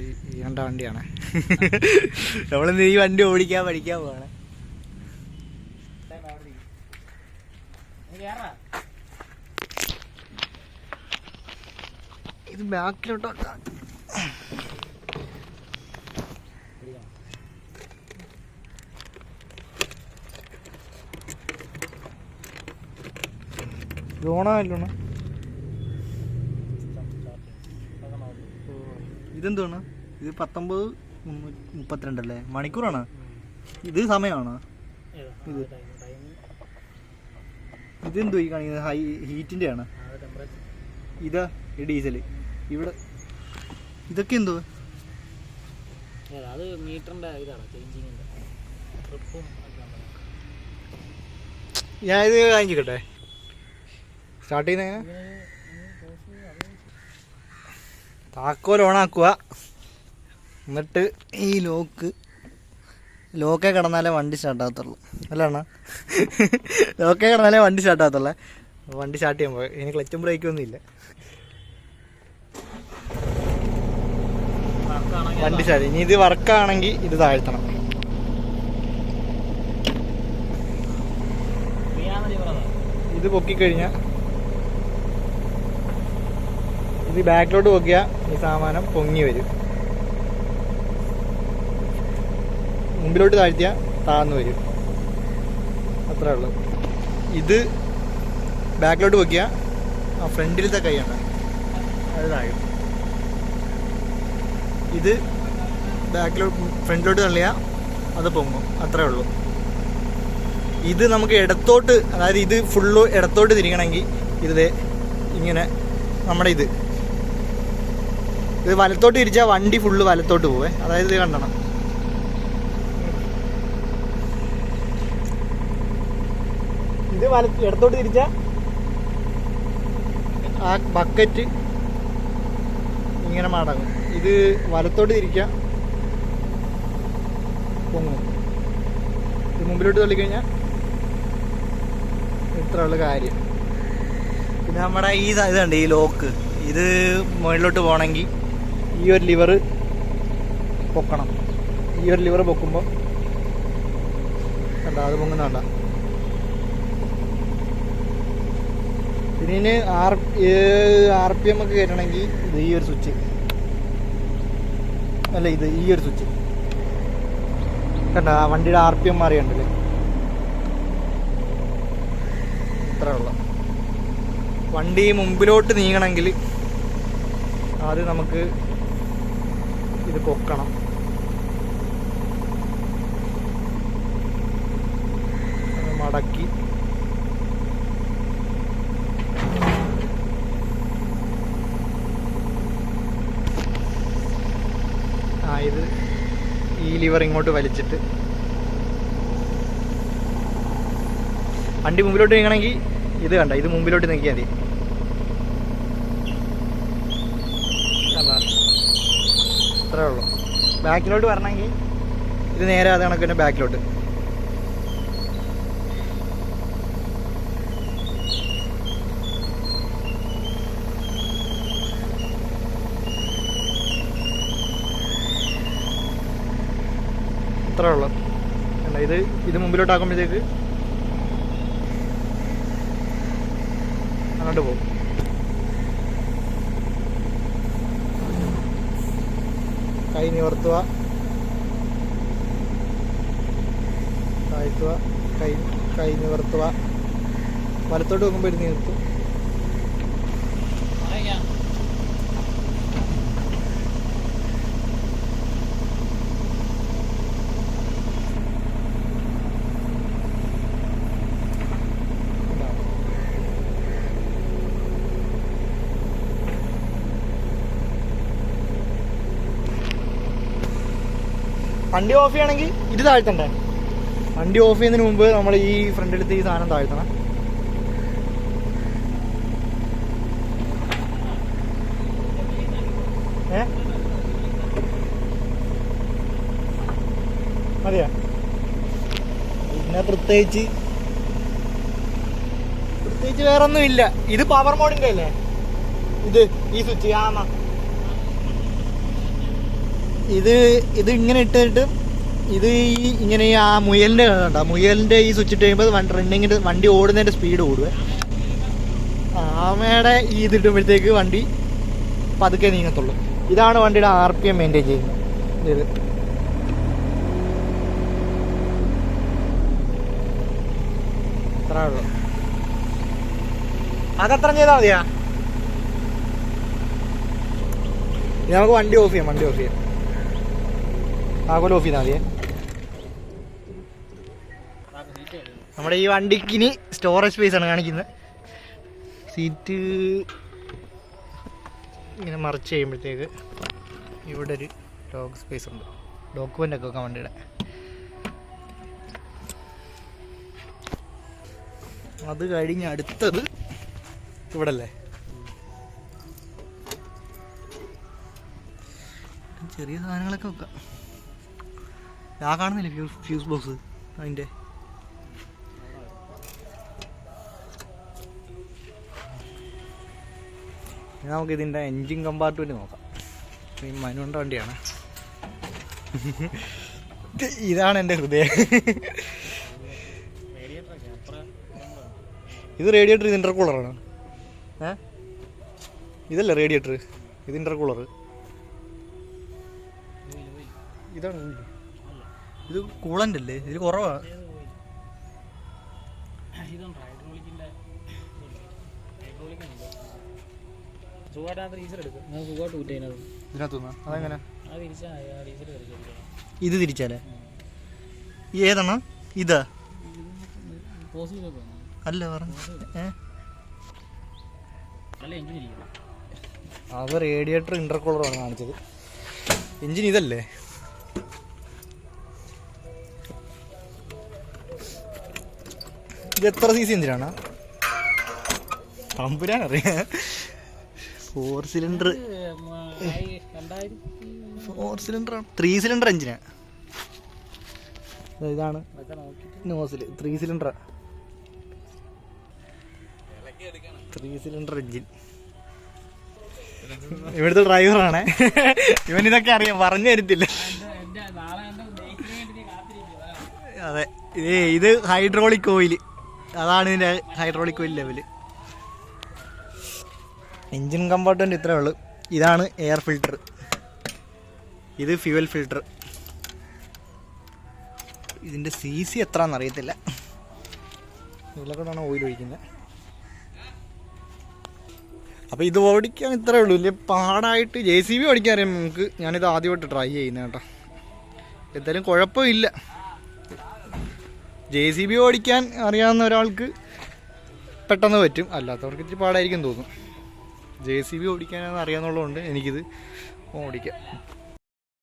ഈ കണ്ട വണ്ടിയാണ്. നമ്മളിന്ന് ഈ വണ്ടി ഓടിക്കാൻ പഠിക്കാൻ പോവാണ്. ഇത് ബാക്കിലോട്ടോ ഓണാമല്ലോണ. ഇതെന്താണ്? ഇത് 19:32 മണിക്കൂറാണ്. ഇത് സമയമാണ്. ഇത് ഇതെന്തോ ഈ കാണിക്കുന്നത് ഹീറ്റിൻ്റെ ആണ്. ഇതാ ഈ ഡീസൽ. ഇവിടെ ഇതൊക്കെ എന്തോ അത് മീറ്ററിന്റെ ഇതാണ്, ചേഞ്ചിങ്ങിന്റെ ട്രിപ്പും. ഞാൻ ഇത് കാണിക്കട്ടെ. സ്റ്റാർട്ട് ചെയ്യുന്ന താക്കോൽ ഓണാക്കുക. എന്നിട്ട് ഈ ലോക്കേ കിടന്നാലേ വണ്ടി സ്റ്റാർട്ടാകത്തുള്ളൂ. അല്ലാണ ലോക്കേ കിടന്നാലേ വണ്ടി സ്റ്റാർട്ടാകത്തുള്ളേ. വണ്ടി സ്റ്റാർട്ട് ചെയ്യാൻ പോയി. ഇനി ക്ലച്ചും ബ്രേക്കൊന്നും ഇല്ല. വണ്ടി സ്റ്റാർട്ട്. ഇനി ഇത് വർക്കാണെങ്കിൽ ഇത് താഴ്ത്തണം. ഇത് പൊക്കിക്കഴിഞ്ഞാൽ ഇത് ബാക്കിലോട്ട് പൊക്കിയാൽ ഈ സാമാനം പൊങ്ങി വരും. മുമ്പിലോട്ട് താഴ്ത്തിയാൽ താഴ്ന്നു വരും. അത്രേ ഉള്ളൂ. ഇത് ബാക്കിലോട്ട് പൊക്കിയാൽ ആ ഫ്രണ്ടിലത്തെ കൈയാണ് അത് താഴും. ഇത് ഫ്രണ്ടിലോട്ട് തള്ളിയാൽ അത് പൊങ്ങും. അത്രേ ഉള്ളൂ. ഇത് നമുക്ക് ഇടത്തോട്ട്, അതായത് ഇത് ഫുള്ള് ഇടത്തോട്ട് തിരിക്കണമെങ്കിൽ ഇത് ഇങ്ങനെ നമ്മുടെ ഇത് വലത്തോട്ട് തിരിച്ചാൽ വണ്ടി ഫുള്ള് വലത്തോട്ട് പോവേ. അതായത് ഇത് കണ്ടണം. ഇത് ഇടത്തോട്ട് തിരിച്ചാൽ ആ ബക്കറ്റ് ഇങ്ങനെ മടങ്ങും. ഇത് വലത്തോട്ട് തിരിക്കാം, പൊങ്ങും. ഇത് മുമ്പിലോട്ട് തള്ളിക്കഴിഞ്ഞാൽ ഇത്ര ഉള്ള കാര്യം. പിന്നെ നമ്മുടെ ഈ ഇതുണ്ട്, ഈ ലോക്ക്. ഇത് മുകളിലോട്ട് പോകണമെങ്കിൽ ഈ ഒരു ലിവർ പൊക്കണം. ഈ ഒരു ലിവർ പൊക്കുമ്പോൾ കണ്ട അത് പൊങ്ങുന്നുണ്ട. പിന്നെ RPM ഒക്കെ കയറ്റണമെങ്കിൽ ഇത് ഈ ഒരു സ്വിച്ച് അല്ല, ഇത് ഈ ഒരു സ്വിച്ച് കണ്ട വണ്ടിയുടെ RPM മാറിയുണ്ടല്ലേ. ഇത്ര ഉള്ള വണ്ടി മുമ്പിലോട്ട് നീങ്ങണമെങ്കിൽ അത് നമുക്ക് ഇത് പൊക്കണം. മടക്കി ഇത് ഈ ലിവർ ഇങ്ങോട്ട് വലിച്ചിട്ട് വണ്ടി മുമ്പിലോട്ട് നീങ്ങണമെങ്കിൽ ഇത് കണ്ട ഇത് മുമ്പിലോട്ട് നീക്കിയാൽ മതി. അത്രേ ഉള്ളൂ. ബാക്കിലോട്ട് വരണമെങ്കിൽ ഇത് നേരെ അത് കണക്ക് തന്നെ ബാക്കിലോട്ട്. അത്രേ ഉള്ളൂ. അല്ല ഇത് മുമ്പിലോട്ടാക്കുമ്പോഴത്തേക്ക് അങ്ങോട്ട് പോകും. കൈ നിവർത്തുക, താഴ്ത്തുക, കൈ നിവർത്തുക. വലത്തോട്ട് നോക്കുമ്പോൾ ഇത് നിർത്തും. വണ്ടി ഓഫ് ചെയ്യണമെങ്കിൽ ഇത് താഴ്ത്തണ്ടേ. വണ്ടി ഓഫ് ചെയ്യുന്നതിന് മുമ്പ് നമ്മൾ ഈ ഫ്രണ്ടിലത്തെ ഈ സാധനം താഴ്ത്തണം. മതിയാ? പിന്നെ പ്രത്യേകിച്ച് വേറെ ഒന്നും ഇല്ല. ഇത് പവർ മോഡിന്റെ അല്ലേ? ഇത് ഈ സ്വിച്ച് ഇത് ഇങ്ങനെ ഇട്ടിട്ട് ഇത് ഈ ഇങ്ങനെ ആ മുയലിൻ്റെ കണ്ടോ, മുയലിൻ്റെ ഈ സ്വിച്ച് ഇട്ട് കഴിയുമ്പോൾ റണ്ണിങ്ങിൻ്റെ വണ്ടി ഓടുന്നതിൻ്റെ സ്പീഡ് കൂടുക. ആമയുടെ ഈ ഇതിട്ടുമ്പോഴത്തേക്ക് വണ്ടി പതുക്കെ നീങ്ങത്തുള്ളൂ. ഇതാണ് വണ്ടിയുടെ RPM മെയിൻറ്റെയിൻ ചെയ്യുന്നത്. ഇത് അത്രേ ഉള്ളൂ. അതത്ര ചെയ്താൽ മതിയാ. നമുക്ക് വണ്ടി ഓഫ് ചെയ്യാം. ആകുല ഓഫ് ചെയ്താൽ മതിയേ. നമ്മുടെ ഈ വണ്ടിക്ക് ഇനി സ്റ്റോറേജ് സ്പേസ് ആണ് കാണിക്കുന്നത്. സീറ്റ് ഇങ്ങനെ മറിച്ച് കഴിയുമ്പോഴത്തേക്ക് ഇവിടെ ഒരു ലോക്ക് സ്പേസ് ഉണ്ട്. ഡോക്യുമെൻ്റ് ഒക്കെ വെക്കാൻ വണ്ടിയുടെ. അത് കഴിഞ്ഞ് അടുത്തത് ഇവിടെ അല്ലേ, ചെറിയ സാധനങ്ങളൊക്കെ വെക്കാം. ആ കാണുന്നില്ലേ ഫ്യൂസ് ബോക്സ്, അതിൻ്റെ നമുക്ക് ഇതിൻ്റെ എൻജിൻ കമ്പാർട്ട്മെൻറ്റ് നോക്കാം. ഈ മനുവിൻ്റെ വണ്ടിയാണ്. ഇതാണ് എൻ്റെ ഹൃദയം. ഇത് റേഡിയേറ്റർ, ഇത് ഇൻ്റർകൂളറാണ്. ഇതല്ല റേഡിയേറ്റർ, ഇത് ഇൻ്റർകൂളർ. ഇതാണ് ഇത് കൂളൻ്റ് അല്ലേ, ഇതിൽ കുറവാണ്. അതെങ്ങനെ ഇത് തിരിച്ചാലേ? ഏതാണ് ഇതാ? അല്ല പറഞ്ഞു അത് റേഡിയേറ്റർ ഇൻ്റർകൂളറാണ് കാണിച്ചത്. എഞ്ചിൻ ഇതല്ലേ? ഇത് എത്ര CC എഞ്ചിനാണ്? തമ്പുരാനറിയാം. 4 സിലിണ്ടർ 4 സിലിണ്ടറാണ്. 3 സിലിണ്ടർ എഞ്ചിനാണ്. ഇതാണ് നോസിൽ 3 സിലിണ്ടർ 3 സിലിണ്ടർ എഞ്ചിൻ. ഇവിടുത്തെ ഡ്രൈവറാണ് ഇവൻ. ഇതൊക്കെ അറിയാം, പറഞ്ഞു തരത്തില്ല. അതെ, ഇത് ഹൈഡ്രോളിക് ഓയിൽ. അതാണ് ഇതിൻ്റെ hydraulic oil level. Engine compartment ഇത്രയേ ഉള്ളൂ. ഇതാണ് എയർ ഫിൽട്ടർ, ഇത് ഫ്യൂവൽ ഫിൽട്ടർ. ഇതിൻ്റെ CC എത്രയാണെന്ന് അറിയത്തില്ല. ഇതിലൊക്കെയാണ് ഓയിൽ ഒഴിക്കുന്നത്. അപ്പോൾ ഇത് ഓടിക്കാൻ ഇത്രയേ ഉള്ളൂ. വലിയ പാടായിട്ട് JCB ഓടിക്കാൻ അറിയാം നമുക്ക്. ഞാനിത് ആദ്യമായിട്ട് ട്രൈ ചെയ്യുന്നത് കേട്ടോ. എന്തായാലും കുഴപ്പമില്ല. JCB ഓടിക്കാൻ അറിയാവുന്ന ഒരാൾക്ക് പെട്ടെന്ന് പറ്റും, അല്ലാത്തവർക്ക് ഇത്തിരി പാടായിരിക്കും തോന്നും. JCB ഓടിക്കാനറിയാമെന്നുള്ളതുകൊണ്ട് എനിക്കിത് ഓടിക്കാം.